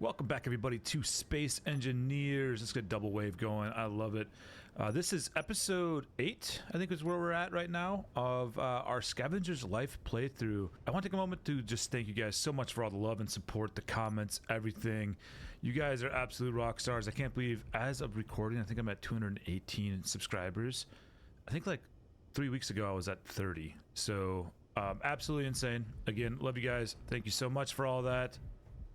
Welcome back, everybody, to Space Engineers. Let's get double wave going. I love it. This is episode 8, I think is where we're at right now, of our Scavengers Life playthrough. I want to take a moment to just thank you guys so much for all the love and support, the comments, everything. You guys are absolute rock stars. I can't believe, as of recording, I think I'm at 218 subscribers. I think like 3 weeks ago I was at 30. So absolutely insane. Again, love you guys. Thank you so much for all that.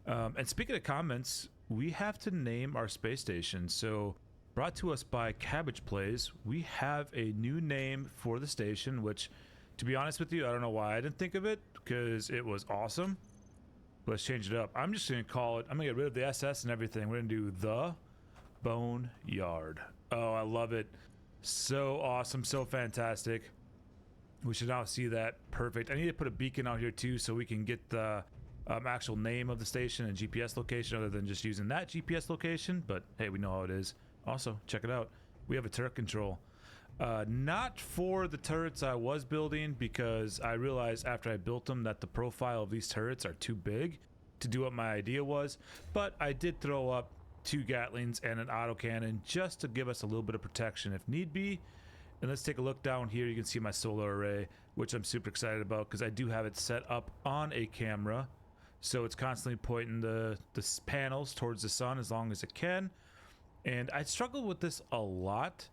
And speaking of comments, we have to name our space station. So, brought to us by Cabbage Plays, we have a new name for the station, which, to be honest with you, I don't know why I didn't think of it, because it was awesome. But let's change it up. I'm just going to call it, I'm going to get rid of the SS and everything. We're going to do the Boneyard. Oh, I love it. So awesome, so fantastic. We should now see that. Perfect. I need to put a beacon out here too, so we can get the actual name of the station and GPS location, other than just using that GPS location. But hey, we know how it is. Also, check it out. We have a turret control. Not for the turrets I was building, because I realized after I built them that the profile of these turrets are too big to do what my idea was. But I did throw up 2 Gatlings and an autocannon just to give us a little bit of protection if need be. And let's take a look down here. You can see my solar array, which I'm super excited about because I do have it set up on a camera. So it's constantly pointing the panels towards the sun as long as it can. And I struggled with this a lot.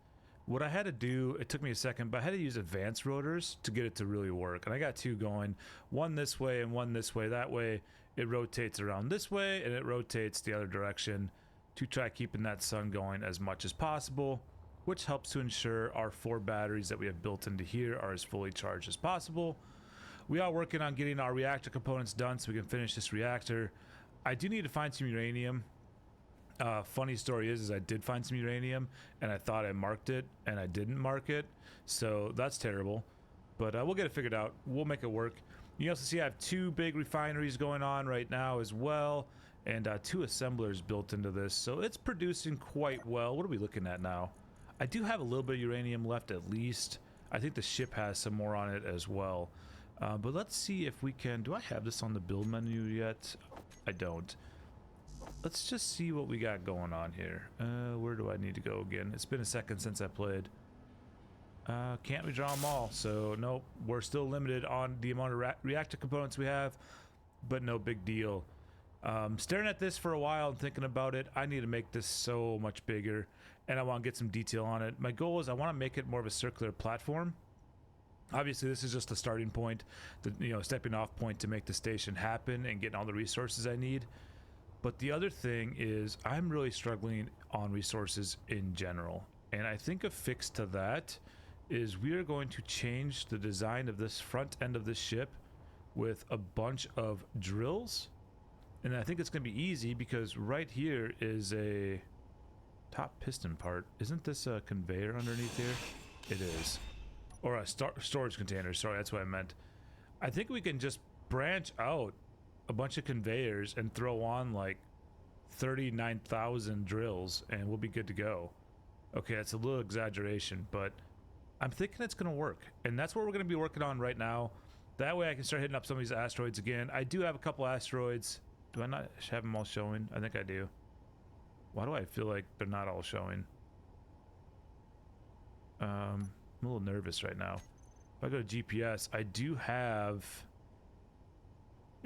What I had to do, it took me a second, but I had to use advanced rotors to get it to really work. And I got 2 going, one this way and one this way. That way it rotates around this way and it rotates the other direction to try keeping that sun going as much as possible, which helps to ensure our 4 batteries that we have built into here are as fully charged as possible. We are working on getting our reactor components done so we can finish this reactor. I do need to find some uranium. Funny story is I did find some uranium and I thought I marked it and I didn't mark it. So that's terrible. But we'll get it figured out. We'll make it work. You also see I have 2 big refineries going on right now as well. And 2 assemblers built into this. So it's producing quite well. What are we looking at now? I do have a little bit of uranium left at least. I think the ship has some more on it as well. But let's see if we can... Do I have this on the build menu yet? I don't. Let's just see what we got going on here. Where do I need to go again? It's been a second since I played. Can't withdraw them all, so nope. We're still limited on the amount of reactor components we have, but no big deal. Staring at this for a while and thinking about it, I need to make this so much bigger, and I want to get some detail on it. My goal is I want to make it more of a circular platform. Obviously, this is just a starting point, the stepping off point to make the station happen and getting all the resources I need. But the other thing is I'm really struggling on resources in general. And I think a fix to that is we are going to change the design of this front end of this ship with a bunch of drills. And I think it's going to be easy because right here is a top piston part. Isn't this a conveyor underneath here? It is. Or a storage container, sorry, that's what I meant. I think we can just branch out a bunch of conveyors and throw on like 39,000 drills and we'll be good to go. Okay, that's a little exaggeration, but I'm thinking it's going to work. And that's what we're going to be working on right now. That way I can start hitting up some of these asteroids again. I do have a couple asteroids. Do I not have them all showing? I think I do. Why do I feel like they're not all showing? I'm a little nervous right now. If I go to GPS, I do have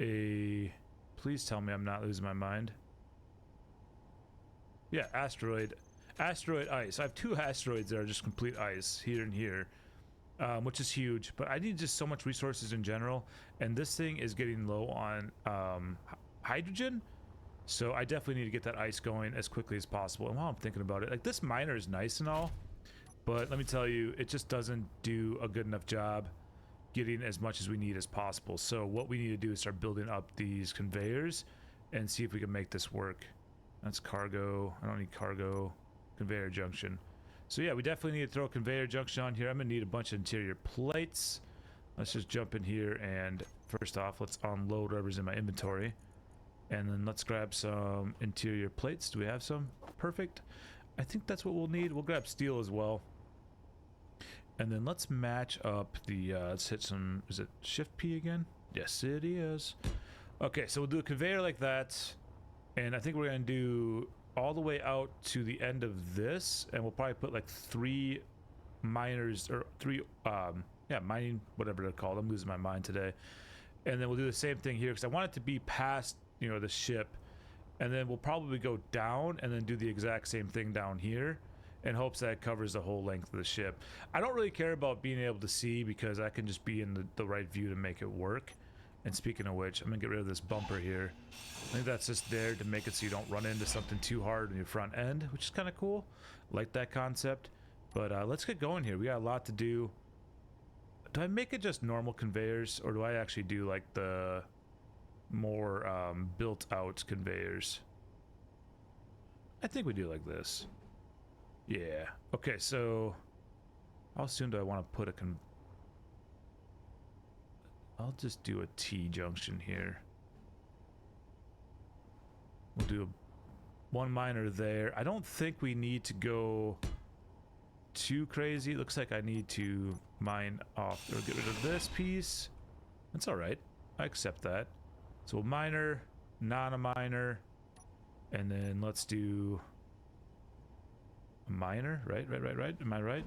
a... Please tell me I'm not losing my mind. Yeah, asteroid. Asteroid ice. I have 2 asteroids that are just complete ice, here and here, which is huge. But I need just so much resources in general, and this thing is getting low on hydrogen. So I definitely need to get that ice going as quickly as possible. And while I'm thinking about it, like, this miner is nice and all, but let me tell you, it just doesn't do a good enough job getting as much as we need as possible. So what we need to do is start building up these conveyors and see if we can make this work. That's cargo. I don't need cargo. Conveyor junction. So yeah, we definitely need to throw a conveyor junction on here. I'm gonna need a bunch of interior plates. Let's just jump in here and first off, let's unload whatever's in my inventory. And then let's grab some interior plates. Do we have some? Perfect. I think that's what we'll need. We'll grab steel as well. And then let's match up the, let's hit some, is it Shift P again? Yes, it is. Okay, so we'll do a conveyor like that. And I think we're going to do all the way out to the end of this, and we'll probably put like 3 miners, or 3 yeah, mining, whatever they're called. I'm losing my mind today. And then we'll do the same thing here because I want it to be past, you know, the ship, and then we'll probably go down and then do the exact same thing down here in hopes that it covers the whole length of the ship. I don't really care about being able to see because I can just be in the right view to make it work. And speaking of which, I'm gonna get rid of this bumper here. I think that's just there to make it so you don't run into something too hard in your front end, which is kind of cool. Like that concept. But let's get going here. We got a lot to do. Do I make it just normal conveyors, or do I actually do like the more built out conveyors? I think we do like this. Yeah. Okay, so how soon do I want to put a I'll just do a T-junction here. We'll do one miner there. I don't think we need to go too crazy. Looks like I need to mine off or get rid of this piece. That's all right. I accept that. So a miner, not a miner, and then let's do a miner. Right. Am I right?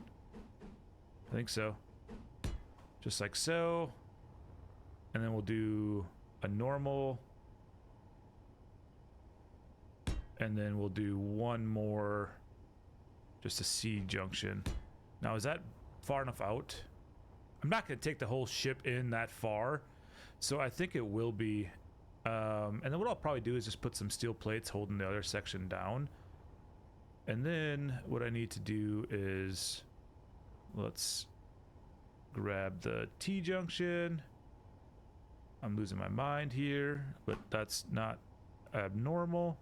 I think so. Just like so. And then we'll do a normal. And then we'll do one more, just a C junction. Now, is that far enough out? I'm not going to take the whole ship in that far, so I think it will be. And then what I'll probably do is just put some steel plates holding the other section down. And then what I need to do is, let's grab the T junction. I'm losing my mind here, but that's not abnormal.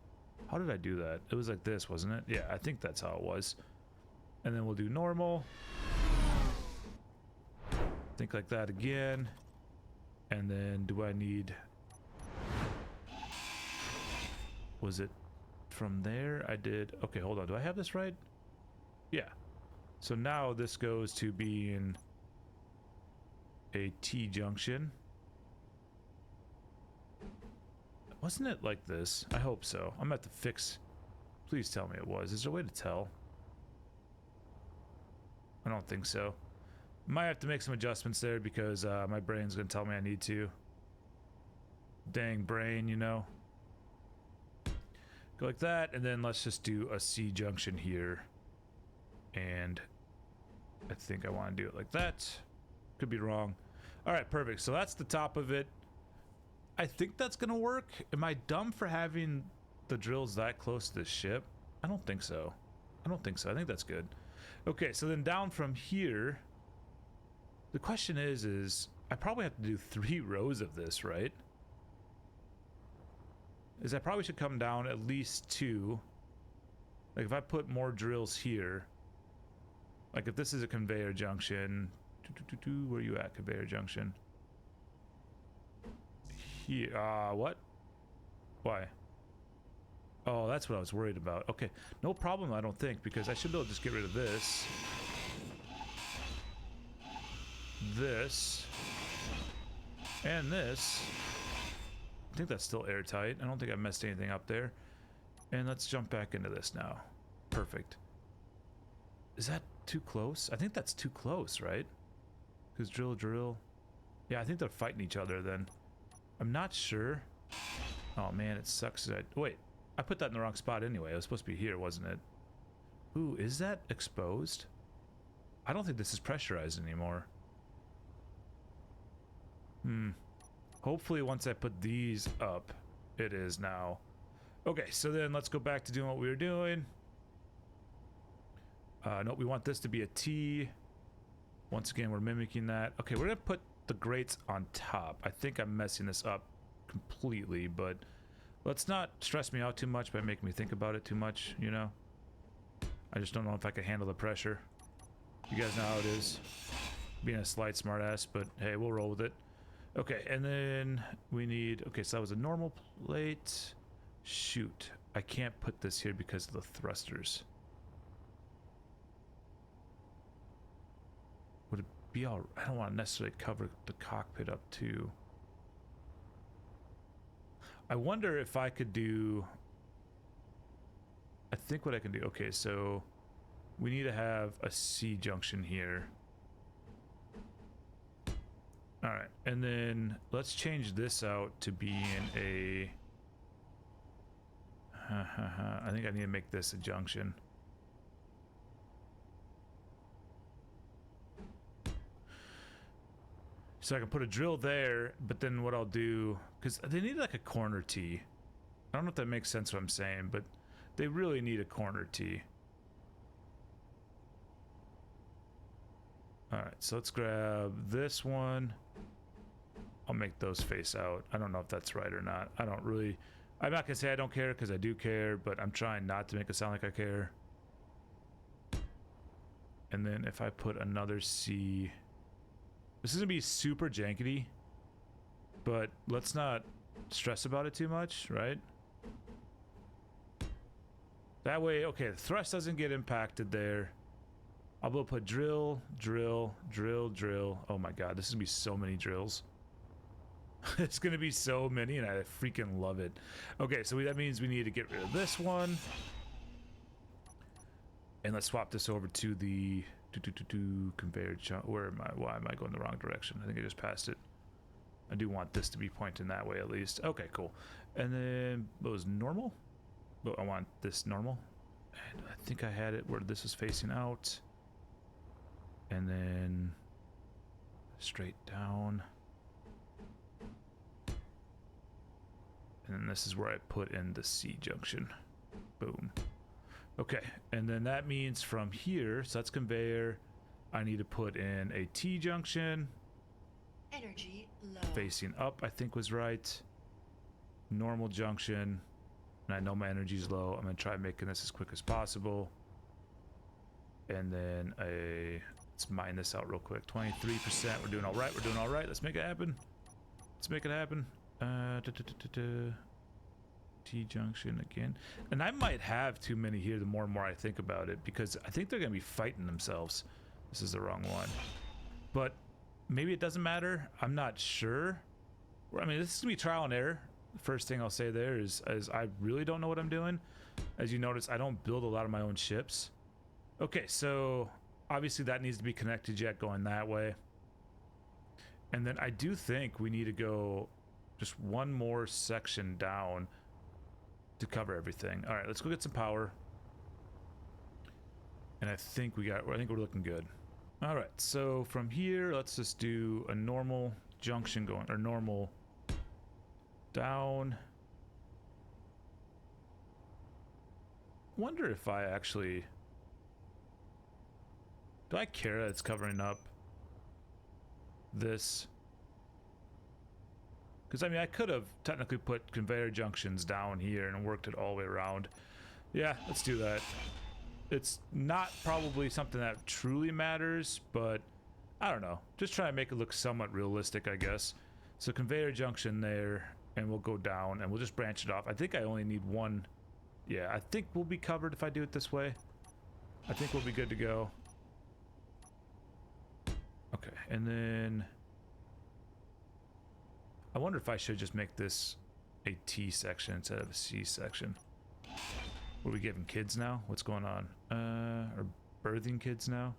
How did I do that? It was like this, wasn't it? Yeah, I think that's how it was. And then we'll do normal. Think like that again. And then do I need... Was it from there? I did... Okay, hold on. Do I have this right? Yeah. So now this goes to being a T-junction. Wasn't it like this? I hope so. I'm gonna have to fix... Please tell me it was. Is there a way to tell? I don't think so. Might have to make some adjustments there because my brain's gonna tell me I need to. Dang brain, you know. Go like that, and then let's just do a C junction here. And I think I want to do it like that. Could be wrong. Alright, perfect. So that's the top of it. I think that's gonna work. Am I dumb for having the drills that close to the ship? I don't think so. I don't think so. I think that's good. Okay, so then down from here, the question is I probably have to do 3 rows of this, right? Is I probably should come down at least 2. Like if I put more drills here, like if this is a conveyor junction, where are you at, conveyor junction? Here, what? Why? Oh, that's what I was worried about. Okay, no problem, I don't think, because I should be able to just get rid of this. This. And this. I think that's still airtight. I don't think I messed anything up there. And let's jump back into this now. Perfect. Is that too close? I think that's too close, right? Because drill. Yeah, I think they're fighting each other then. I'm not sure. Oh man, it sucks that... Wait, I put that in the wrong spot anyway. It was supposed to be here, wasn't it? Ooh, is that exposed? I don't think this is pressurized anymore. Hopefully once I put these up, it is now. Okay, so then let's go back to doing what we were doing. No, we want this to be a T. Once again, we're mimicking that. Okay, we're gonna put the grates on top. I think I'm messing this up completely, but let's not stress me out too much by making me think about it too much, you know? I just don't know if I can handle the pressure. You guys know how it is. Being a slight smartass, but hey, we'll roll with it. Okay, and then we need... Okay, so that was a normal plate. Shoot. I can't put this here because of the thrusters. Would it be all... I don't want to necessarily cover the cockpit up too. I wonder if I could do I think what I can do, okay, so we need to have a C junction here. All right, and then let's change this out to being a I think I need to make this a junction. So I can put a drill there, but then what I'll do, because they need like a corner T. I don't know if that makes sense what I'm saying, but they really need a corner T. All right, so let's grab this one. I'll make those face out. I don't know if that's right or not. I don't really, I'm not gonna say I don't care because I do care, but I'm trying not to make it sound like I care. And then if I put another C, this is gonna be super jankety, but let's not stress about it too much, right? That way, okay, the thrust doesn't get impacted there. I'll be able to put drill, drill, drill, drill. Oh my god, this is gonna be so many drills. It's gonna be so many, and I freaking love it. Okay, so that means we need to get rid of this one. And let's swap this over to the conveyor chunk. Where am I? Why am I going the wrong direction? I think I just passed it. I do want this to be pointing that way at least. Okay, cool. And then what was normal? But I want this normal. And I think I had it where this was facing out. And then straight down. And then this is where I put in the C junction. Boom. Okay, and then that means from here, so that's conveyor, I need to put in a T junction. Energy low. Facing up, I think was right. Normal junction. And I know my energy's low. I'm gonna try making this as quick as possible. And then let's mine this out real quick. 23%, we're doing all right, we're doing all right. Let's make it happen. Let's make it happen. T junction again. And I might have too many here the more and more I think about it, because I think they're gonna be fighting themselves. This is the wrong one. But maybe it doesn't matter. I'm not sure. I mean, this is gonna be trial and error. The first thing I'll say there is I really don't know what I'm doing. As you notice, I don't build a lot of my own ships. Okay, so obviously that needs to be connected yet going that way. And then I do think we need to go just one more section down to cover everything. All right, let's go get some power. And I think we're looking good. All right, so from here, let's just do a normal junction going, or normal down. Wonder if I actually, do I care that it's covering up this? Because, I mean, I could have technically put conveyor junctions down here and worked it all the way around. Yeah, let's do that. It's not probably something that truly matters, but I don't know. Just try to make it look somewhat realistic, I guess. So conveyor junction there, and we'll go down, and we'll just branch it off. I think I only need one. Yeah, I think we'll be covered if I do it this way. I think we'll be good to go. Okay, and then I wonder if I should just make this a T section instead of a C section. What are we giving kids now? What's going on? Or birthing kids now?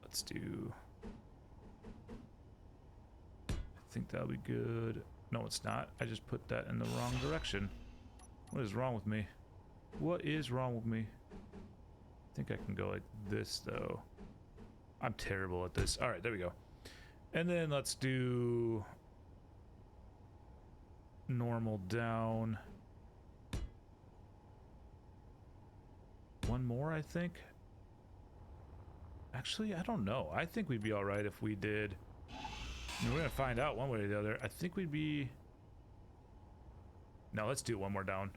Let's do, I think that'll be good. No, it's not. I just put that in the wrong direction. What is wrong with me? What is wrong with me? I think I can go like this though. I'm terrible at this. All right, there we go. And then let's do normal down. One more, I think. Actually, I don't know. I think we'd be all right if we did. I mean, we're gonna find out one way or the other. I think we'd be. No, let's do one more down.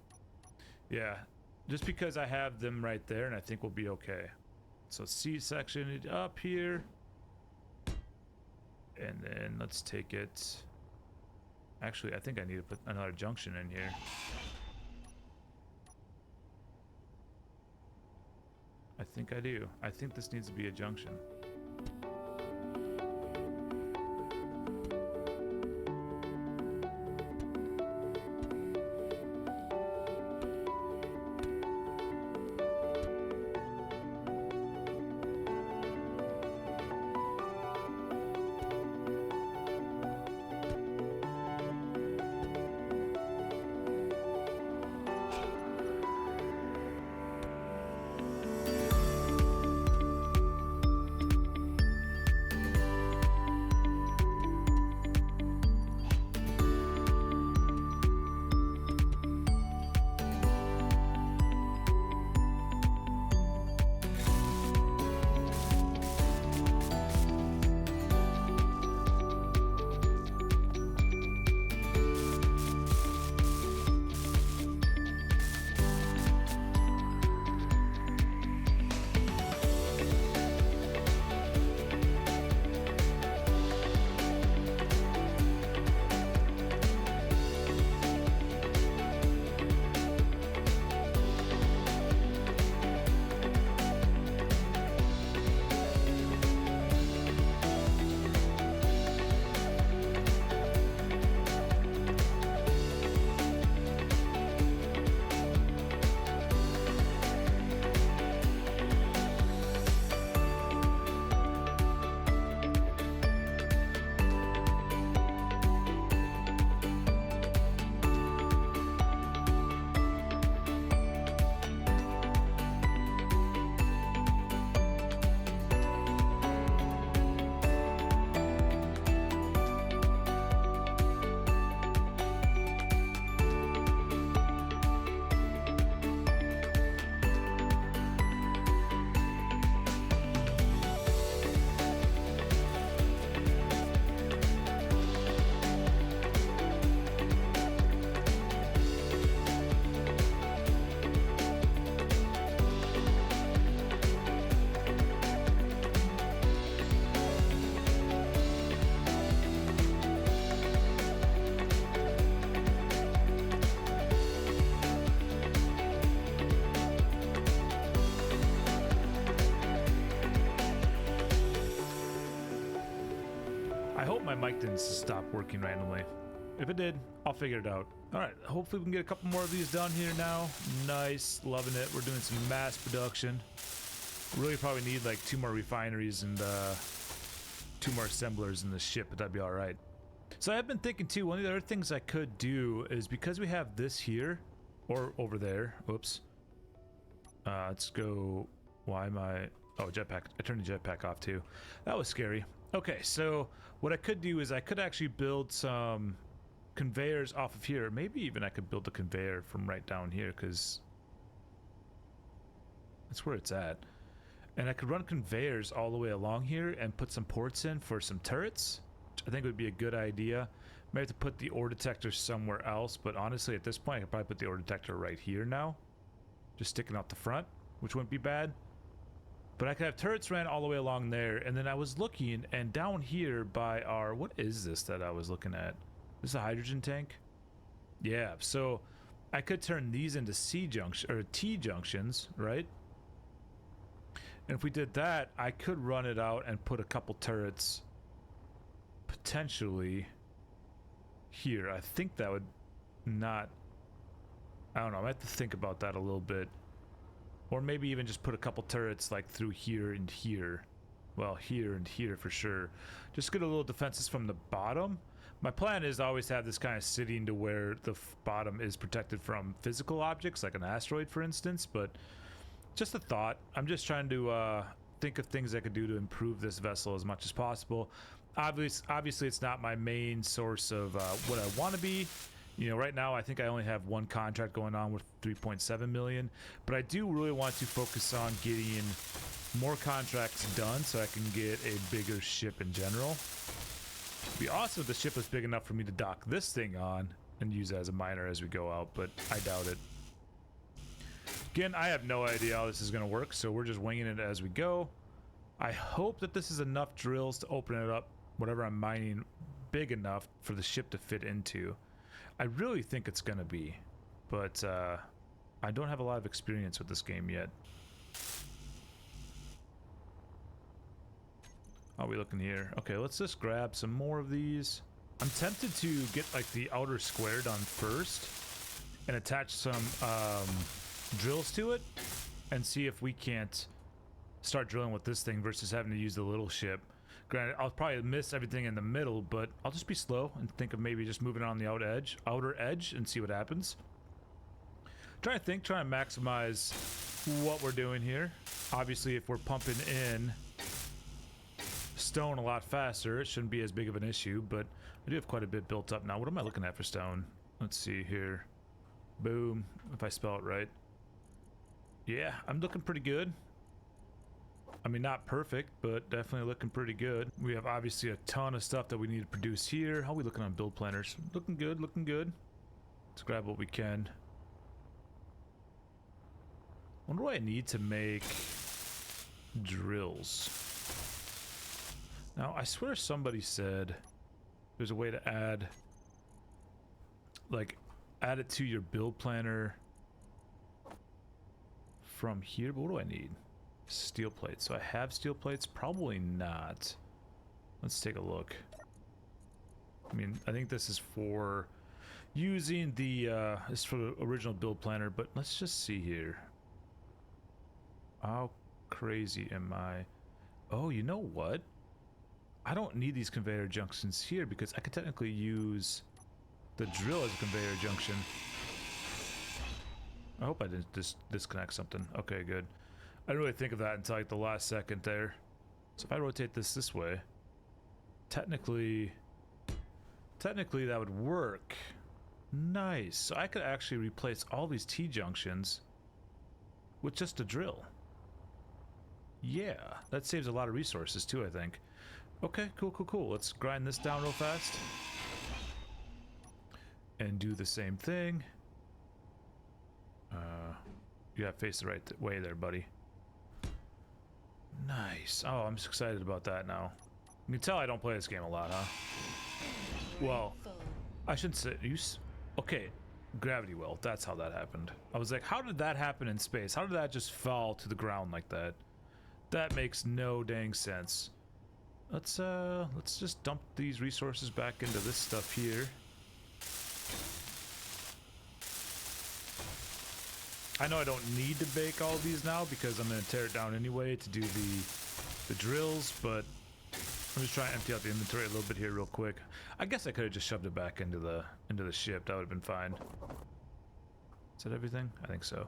Yeah, just because I have them right there, and I think we'll be okay. So C section up here. And then let's take it. Actually, I think I need to put another junction in here. I think I do. I think this needs to be a junction. mic didn't stop working randomly. If it did, I'll figure it out. All right, hopefully we can get a couple more of these done here now. Nice, loving it. We're doing some mass production. Really probably need like 2 more refineries and 2 more assemblers in the ship, but that'd be all right. So I've been thinking too, one of the other things I could do is because we have this here, or over there, whoops. Let's go, why am I, oh, jetpack, I turned the jetpack off too. That was scary. Okay, so what I could do is I could actually build some conveyors off of here. Maybe even I could build a conveyor from right down here, because that's where it's at. And I could run conveyors all the way along here and put some ports in for some turrets, which I think would be a good idea. May have to put the ore detector somewhere else, but honestly at this point I could probably put the ore detector right here now, just sticking out the front, which wouldn't be bad. But I could have turrets ran all the way along there. And then I was looking, and down here by our, what is this that I was looking at? This is a hydrogen tank? Yeah, so I could turn these into C junction or T junctions, right? And if we did that, I could run it out and put a couple turrets potentially here. I think that would not, I don't know, I have to think about that a little bit. Or maybe even just put a couple turrets like through here and here. Well, here and here for sure. Just get a little defenses from the bottom. My plan is to always have this kind of sitting to where the bottom is protected from physical objects, like an asteroid for instance, but just a thought. I'm just trying to think of things I could do to improve this vessel as much as possible. Obviously it's not my main source of what I want to be. You know, right now I think I only have 1 contract going on with 3.7 million, but I do really want to focus on getting more contracts done so I can get a bigger ship in general. It'd be awesome if the ship was big enough for me to dock this thing on and use it as a miner as we go out, but I doubt it. Again, I have no idea how this is going to work, so we're just winging it as we go. I hope that this is enough drills to open it up, whatever I'm mining, big enough for the ship to fit into. I really think it's gonna be, but I don't have a lot of experience with this game yet. How are we looking here? Okay, let's just grab some more of these. I'm tempted to get like the outer square done first and attach some drills to it and see if we can't start drilling with this thing versus having to use the little ship. Granted, I'll probably miss everything in the middle, but I'll just be slow and think of maybe just moving on the outer edge and see what happens. Trying to maximize what we're doing here. Obviously, if we're pumping in stone a lot faster, it shouldn't be as big of an issue, but I do have quite a bit built up now. What am I looking at for stone? Let's see here. Boom, if I spell it right. Yeah, I'm looking pretty good. I mean, not perfect, but definitely looking pretty good. We have obviously a ton of stuff that we need to produce here. How are we looking on build planners? Looking good, looking good. Let's grab what we can. What do I need to make drills? Now, I swear somebody said there's a way to add, like, add it to your build planner from here, but what do I need? Steel plates. So I have steel plates? Probably not. Let's take a look. I mean, I think this is for using the this is for the original build planner, but let's just see here. How crazy am I? Oh, you know what? I don't need these conveyor junctions here because I could technically use the drill as a conveyor junction. I hope I didn't disconnect something. Okay, good. I didn't really think of that until like the last second there. So if I rotate this way, technically that would work. Nice. So I could actually replace all these T-junctions with just a drill. Yeah, that saves a lot of resources too, I think. Okay, cool. Let's grind this down real fast. And do the same thing. You gotta face the right way there, buddy. Nice. Oh, I'm just excited about that now. You can tell I don't play this game a lot, huh? Well, I shouldn't say... Okay, gravity well. That's how that happened. I was like, how did that happen in space? How did that just fall to the ground like that? That makes no dang sense. let's just dump these resources back into this stuff here. I know I don't need to bake all these now because I'm going to tear it down anyway to do the drills, but I'm just trying to empty out the inventory a little bit here real quick. I guess I could have just shoved it back into the ship. That would have been fine. Is that everything? I think so.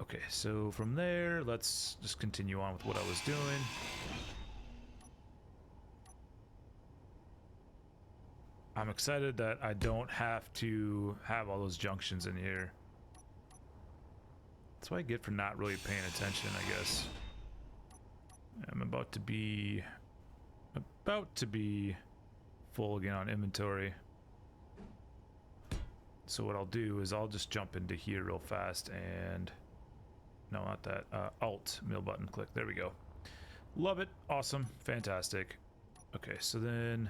Okay, so from there, let's just continue on with what I was doing. I'm excited that I don't have to have all those junctions in here. That's what I get for not really paying attention, I guess. I'm about to be full again on inventory. So what I'll do is I'll just jump into here real fast and no, not that. Alt middle button click. There we go. Love it. Awesome. Fantastic. Okay, so then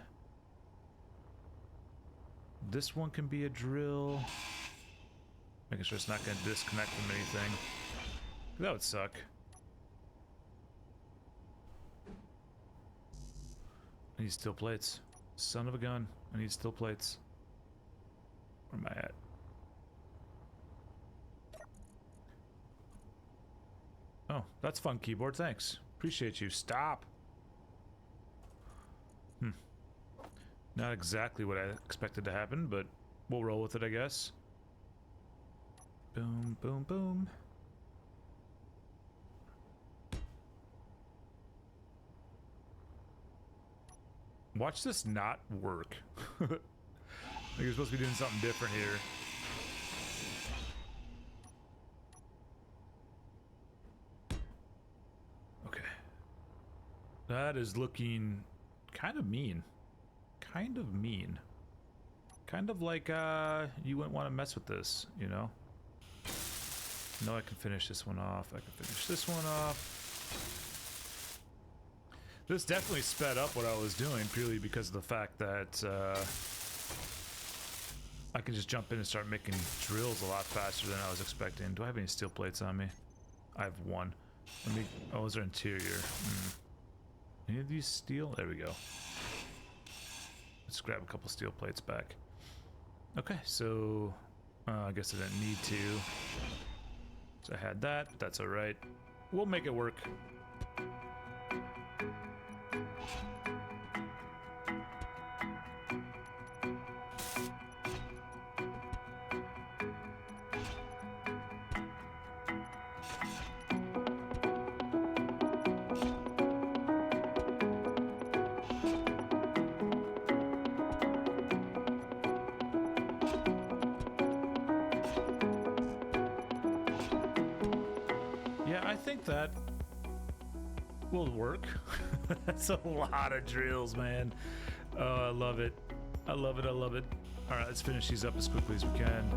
this one can be a drill. Making sure it's not going to disconnect from anything. That would suck. I need steel plates. Son of a gun. I need steel plates. Where am I at? Oh, that's fun keyboard. Thanks. Appreciate you. Stop. Not exactly what I expected to happen, but we'll roll with it, I guess. Boom, boom, boom. Watch this not work. Like you're supposed to be doing something different here. Okay. That is looking kind of mean. Kind of mean. Kind of like you wouldn't want to mess with this, you know? No, I can finish this one off. I can finish this one off. This definitely sped up what I was doing purely because of the fact that I can just jump in and start making drills a lot faster than I was expecting. Do I have any steel plates on me? I have one. Let me. Oh, those are interior. Any of these steel? There we go. Let's grab a couple steel plates back. Okay, so I guess I didn't need to. So I had that. That's all right. We'll make it work. I think that will work. That's a lot of drills, man. Oh, I love it. I love it. I love it. All right, let's finish these up as quickly as we can.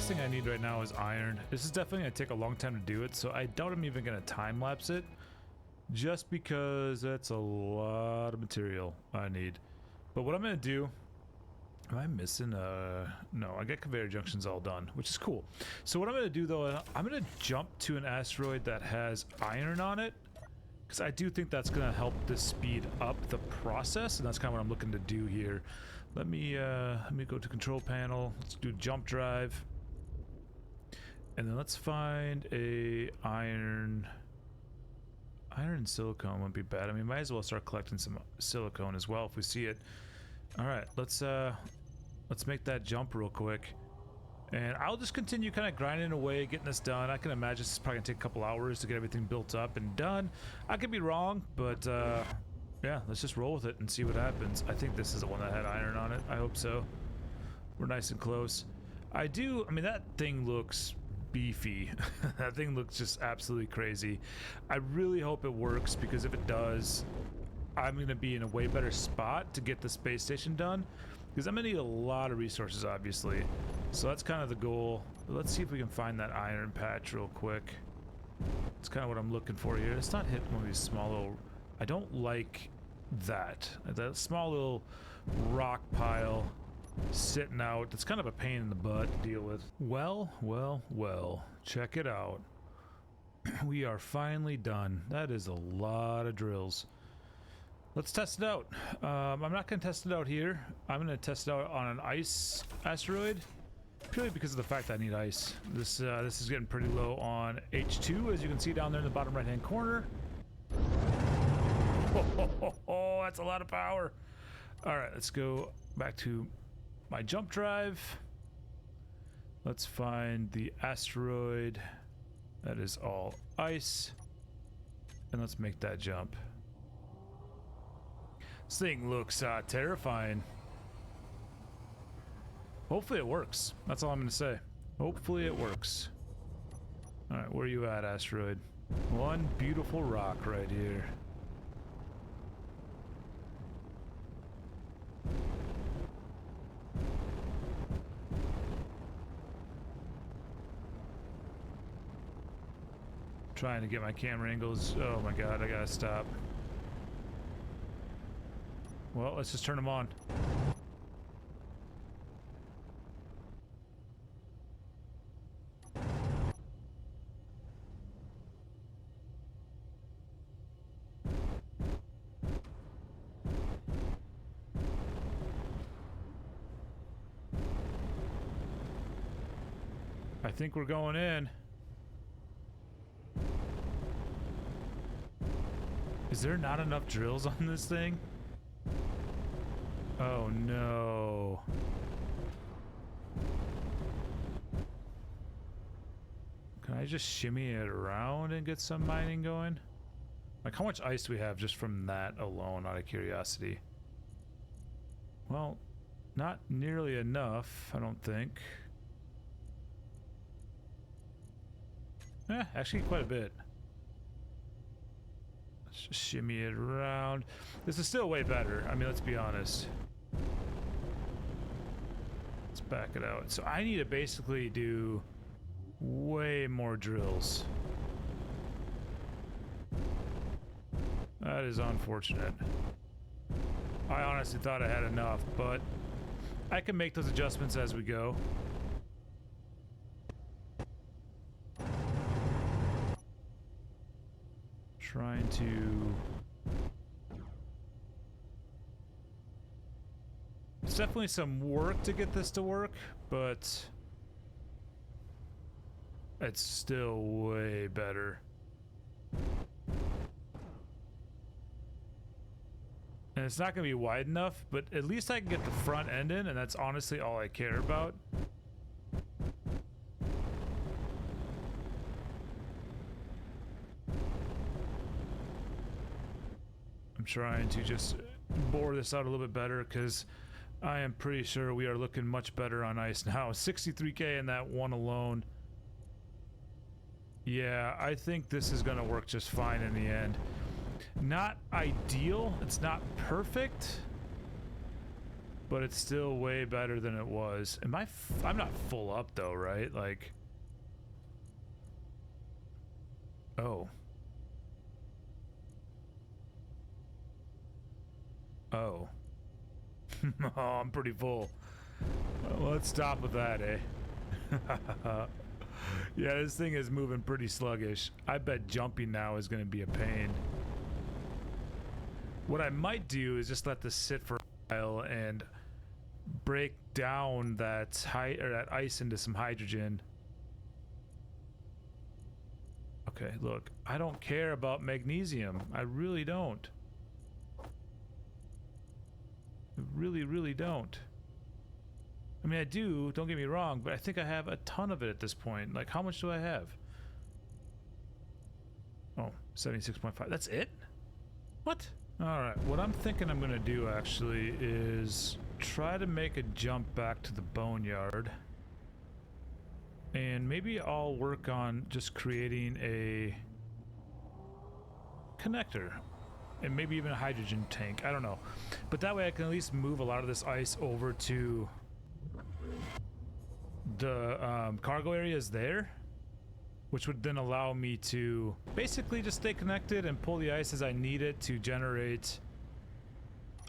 biggest thing I need right now is iron. This is definitely going to take a long time to do it, so I doubt I'm even going to time lapse it. Just because that's a lot of material I need. But what I'm going to do... Am I missing no, I got conveyor junctions all done, which is cool. So what I'm going to do though, I'm going to jump to an asteroid that has iron on it, because I do think that's going to help this speed up the process, and that's kind of what I'm looking to do here. Let me go to control panel. Let's do jump drive, and then let's find a iron and silicone. Wouldn't be bad. I mean, might as well start collecting some silicone as well if we see it. All right, let's make that jump real quick, and I'll just continue kind of grinding away, getting this done. I can imagine this is probably gonna take a couple hours to get everything built up and done. I could be wrong, but yeah, let's just roll with it and see what happens. I think this is the one that had iron on it. I hope so. We're nice and close. I mean, that thing looks beefy. That thing looks just absolutely crazy. I really hope it works, because if it does, I'm going to be in a way better spot to get the space station done, because I'm going to need a lot of resources, obviously. So that's kind of the goal. Let's see if we can find that iron patch real quick. It's kind of what I'm looking for here. Let's not hit one of these small little... I don't like that. That small little rock pile sitting out. It's kind of a pain in the butt to deal with. Well, well, well. Check it out. We are finally done. That is a lot of drills. Let's test it out. I'm not going to test it out here. I'm going to test it out on an ice asteroid, purely because of the fact that I need ice. This is getting pretty low on H2, as you can see down there in the bottom right-hand corner. Oh, that's a lot of power. All right, let's go back to my jump drive. Let's find the asteroid that is all ice, and let's make that jump. This thing looks terrifying. Hopefully it works. That's all I'm going to say. Hopefully it works. Alright, where are you at, asteroid? One beautiful rock right here. Trying to get my camera angles. Oh my god, I gotta stop. Well, let's just turn them on. I think we're going in. Is there not enough drills on this thing? Oh no. Can I just shimmy it around and get some mining going? Like, how much ice do we have just from that alone, out of curiosity? Well, not nearly enough, I don't think. Actually quite a bit. Let's just shimmy it around. This is still way better. I mean, let's be honest. Let's back it out. So I need to basically do way more drills. That is unfortunate. I honestly thought I had enough, but I can make those adjustments as we go. Trying to... It's definitely some work to get this to work, but it's still way better. And it's not going to be wide enough, but at least I can get the front end in, and that's honestly all I care about. I'm trying to just bore this out a little bit better, because I am pretty sure we are looking much better on ice now. 63k in that one alone. Yeah, I think this is going to work just fine in the end. Not ideal, it's not perfect, but it's still way better than it was. I'm not full up though, right? Like, oh. Oh. Oh, I'm pretty full. Well, let's stop with that, eh? Yeah, this thing is moving pretty sluggish. I bet jumping now is going to be a pain. What I might do is just let this sit for a while and break down that ice into some hydrogen. Okay, look, I don't care about magnesium. I really don't. I really don't. I mean, I do, don't get me wrong, but I think I have a ton of it at this point. Like, how much do I have? Oh, 76.5. That's it? What? Alright, what I'm thinking I'm gonna do actually is try to make a jump back to the boneyard. And maybe I'll work on just creating a connector. And maybe even a hydrogen tank. I don't know. But that way I can at least move a lot of this ice over to the cargo areas there, which would then allow me to basically just stay connected and pull the ice as I need it to generate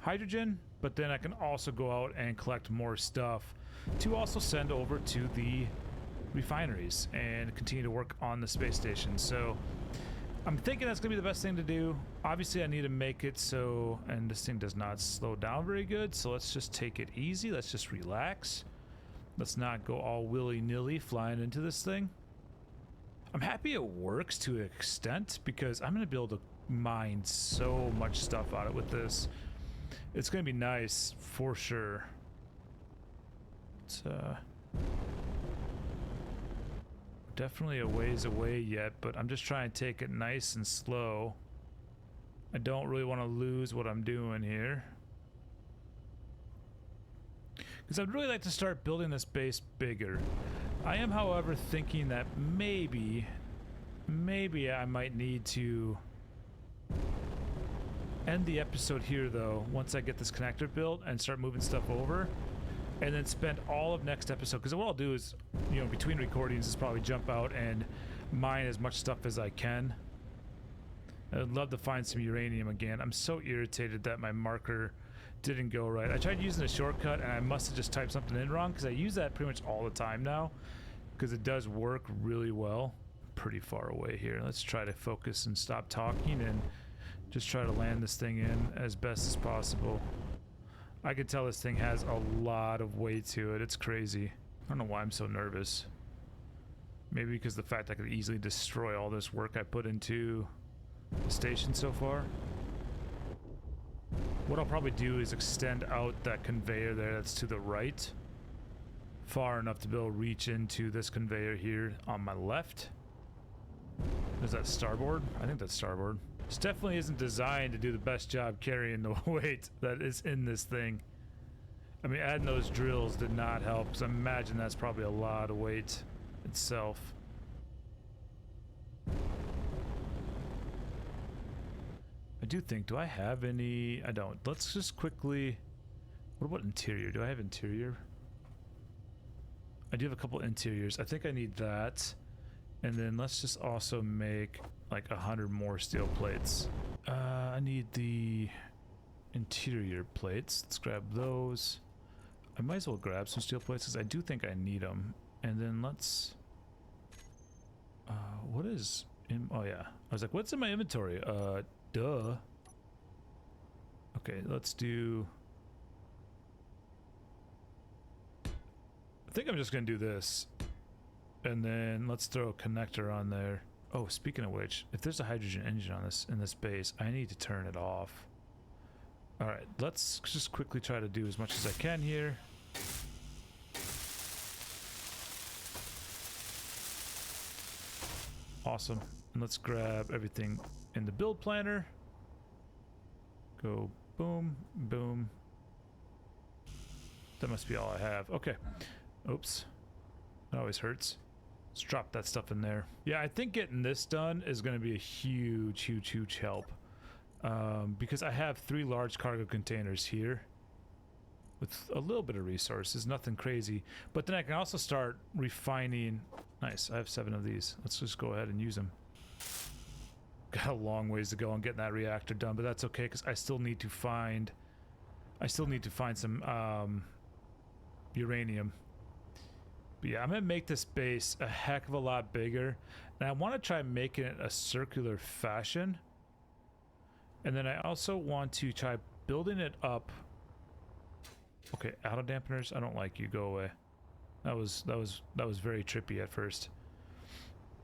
hydrogen. But then I can also go out and collect more stuff to also send over to the refineries and continue to work on the space station. So I'm thinking that's gonna be the best thing to do. Obviously I need to make it so, and this thing does not slow down very good, so let's just take it easy. Let's just relax. Let's not go all willy-nilly flying into this thing. I'm happy it works to an extent because I'm gonna be able to mine so much stuff out of it with this. It's gonna be nice for sure. It's definitely a ways away yet, but I'm just trying to take it nice and slow. I don't really want to lose what I'm doing here, because I'd really like to start building this base bigger. I am, however, thinking that maybe I might need to end the episode here though, once I get this connector built and start moving stuff over. And then spend all of next episode, because what I'll do is, you know, between recordings is probably jump out and mine as much stuff as I can. I'd love to find some uranium again. I'm so irritated that my marker didn't go right. I tried using a shortcut and I must have just typed something in wrong, because I use that pretty much all the time now, because it does work really well. Pretty far away here. Let's try to focus and stop talking and just try to land this thing in as best as possible. I can tell this thing has a lot of weight to it. It's crazy. I don't know why I'm so nervous. Maybe because the fact I could easily destroy all this work I put into the station so far. What I'll probably do is extend out that conveyor there that's to the right far enough to be able to reach into this conveyor here on my left. Is that starboard? I think that's starboard. This definitely isn't designed to do the best job carrying the weight that is in this thing. I mean, adding those drills did not help, because I imagine that's probably a lot of weight itself. I do think, do I have any? I don't. Let's just quickly, what about interior? Do I have interior? I do have a couple interiors. I think I need that. And then let's just also make like 100 more steel plates. I need the interior plates. Let's grab those. I might as well grab some steel plates because I do think I need them. And then let's... what is... oh yeah. I was like, what's in my inventory? Duh. Okay, let's do... I think I'm just gonna do this. And then let's throw a connector on there. Oh, speaking of which, if there's a hydrogen engine on this in this base, I need to turn it off. All right, let's just quickly try to do as much as I can here. Awesome. And let's grab everything in the build planner. Go boom, boom. That must be all I have. Okay. Oops. That always hurts. Let's drop that stuff in there. Yeah, I think getting this done is going to be a huge help. Because I have 3 large cargo containers here. with a little bit of resources, nothing crazy. But then I can also start refining. Nice, I have 7 of these. Let's just go ahead and use them. Got a long ways to go on getting that reactor done, but that's okay because I still need to find some uranium. But yeah, I'm gonna make this base a heck of a lot bigger, and I want to try making it a circular fashion. And then I also want to try building it up. Okay, auto dampeners, I don't like you. Go away. That was very trippy at first.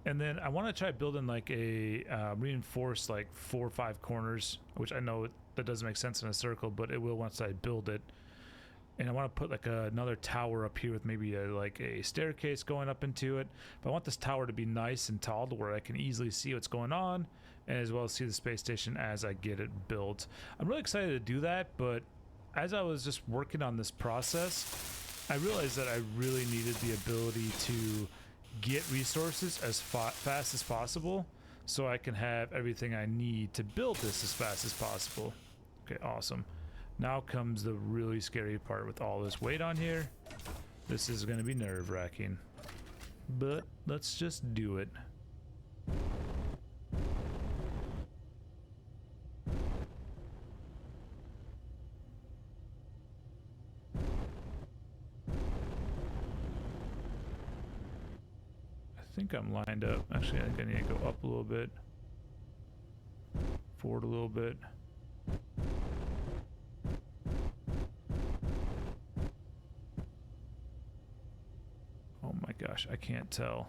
And then I want to try building like a reinforced like 4 or 5 corners, which I know that doesn't make sense in a circle, but it will once I build it. And I want to put like another tower up here with maybe like a staircase going up into it. But I want this tower to be nice and tall to where I can easily see what's going on, and as well as see the space station as I get it built. I'm really excited to do that, but as I was just working on this process, I realized that I really needed the ability to get resources as fast as possible so I can have everything I need to build this as fast as possible. Okay, awesome. Now comes the really scary part with all this weight on here. This is going to be nerve-wracking, but let's just do it. I think I'm lined up. Actually, I think I need to go up a little bit, forward a little bit. Oh my gosh, I can't tell.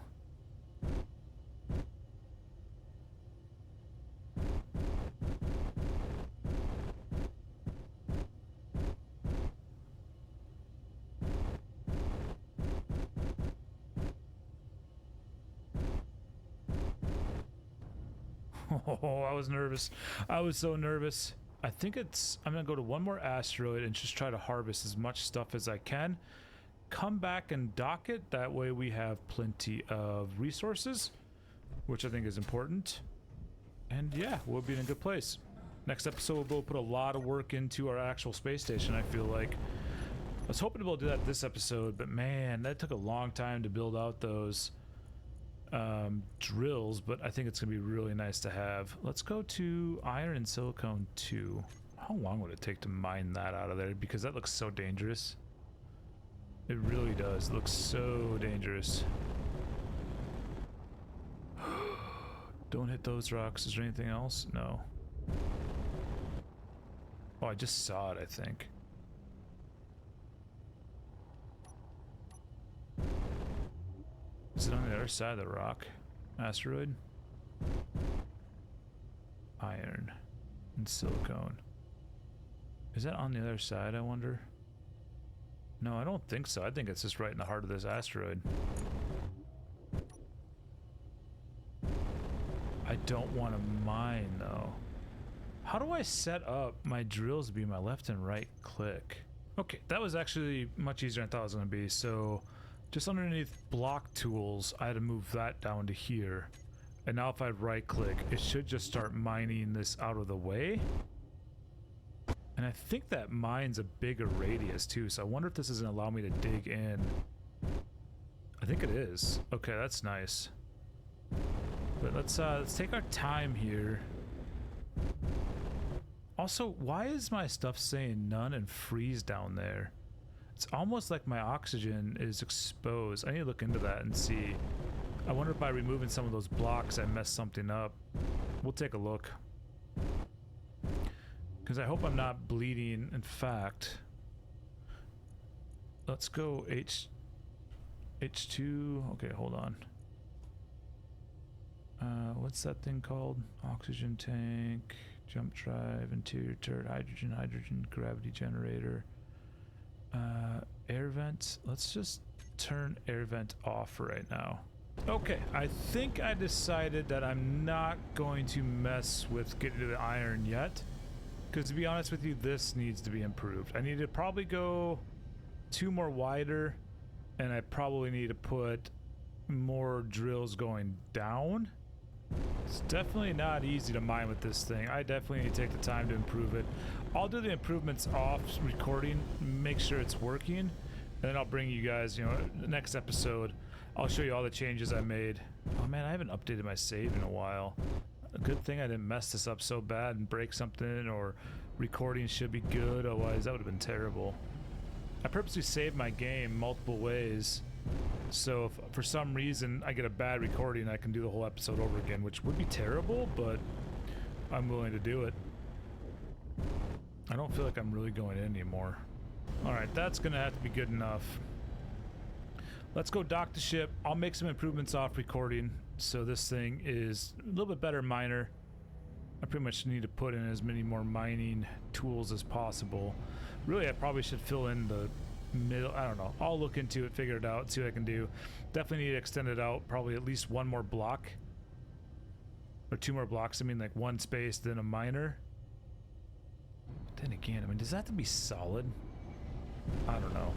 Oh, I was nervous. I was so nervous. I think I'm gonna go to one more asteroid and just try to harvest as much stuff as I can. Come back and dock it. That way we have plenty of resources, which I think is important. And yeah, we'll be in a good place. Next episode, we'll put a lot of work into our actual space station, I feel like. I was hoping to be able to do that this episode, but man, that took a long time to build out those drills, but I think it's gonna be really nice to have. Let's go to iron and silicone 2. How long would it take to mine that out of there? Because that looks so dangerous. It really does. It looks so dangerous. Don't hit those rocks. Is there anything else? No. Oh, I just saw it, I think. Is it on the other side of the rock? Asteroid? Iron and silicone. Is that on the other side, I wonder? No, I don't think so. I think it's just right in the heart of this asteroid. I don't want to mine, though. How do I set up my drills to be my left and right click? Okay, that was actually much easier than I thought it was going to be. So just underneath block tools, I had to move that down to here. And now if I right click, it should just start mining this out of the way. And I think that mine's a bigger radius too, so I wonder if this is gonna allow me to dig in. I think it is. Okay, that's nice. But let's take our time here. Also, why is my stuff saying none and freeze down there? It's almost like my oxygen is exposed. I need to look into that and see. I wonder if by removing some of those blocks I messed something up. We'll take a look. Because I hope I'm not bleeding. In fact, let's go H2. Okay, hold on. What's that thing called? Oxygen tank, jump drive, interior turret, hydrogen, gravity generator. Air vent. Let's just turn air vent off for right now. Okay, I think I decided that I'm not going to mess with getting to the iron yet. Because to be honest with you, this needs to be improved. I need to probably go 2 more wider, and I probably need to put more drills going down. It's definitely not easy to mine with this thing. I definitely need to take the time to improve it. I'll do the improvements off recording, make sure it's working, and then I'll bring you guys, you know, the next episode. I'll show you all the changes I made. Oh man, I haven't updated my save in a while. A good thing I didn't mess this up so bad and break something, or recording should be good, otherwise that would have been terrible. I purposely saved my game multiple ways, so if for some reason I get a bad recording, I can do the whole episode over again, which would be terrible, but I'm willing to do it. I don't feel like I'm really going in anymore. Alright, that's gonna have to be good enough. Let's go dock the ship. I'll make some improvements off recording, so this thing is a little bit better miner. I pretty much need to put in as many more mining tools as possible. Really, I probably should fill in the middle. I don't know. I'll look into it, figure it out, see what I can do. Definitely need to extend it out, probably at least one more block. Or 2 more blocks. I mean, like 1 space, then a miner. Then again, I mean, does that have to be solid? I don't know.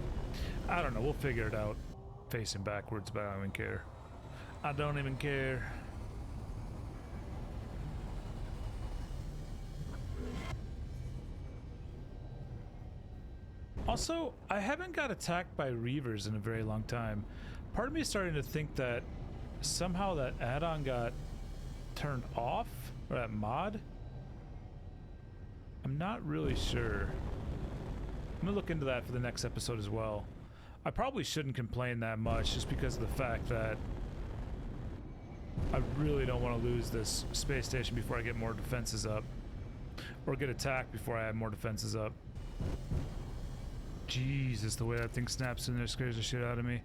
I don't know. We'll figure it out. Facing backwards, but I don't even care. I don't even care. Also, I haven't got attacked by reavers in a very long time. Part of me is starting to think that somehow that add-on got turned off, or that mod. I'm not really sure. I'm gonna look into that for the next episode as well. I probably shouldn't complain that much just because of the fact that I really don't want to lose this space station before I get more defenses up, or get attacked before I have more defenses up. Jesus, the way that thing snaps in there scares the shit out of me.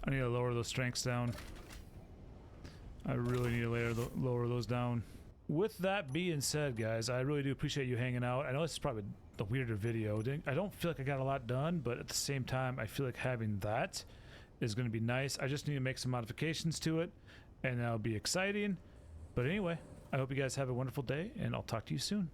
I need to lower those strengths down. I really need to lower those down. With that being said, guys, I really do appreciate you hanging out. I know this is probably the weirder video. I don't feel like I got a lot done, but at the same time, I feel like having that is going to be nice. I just need to make some modifications to it, and that'll be exciting. But anyway, I hope you guys have a wonderful day, and I'll talk to you soon.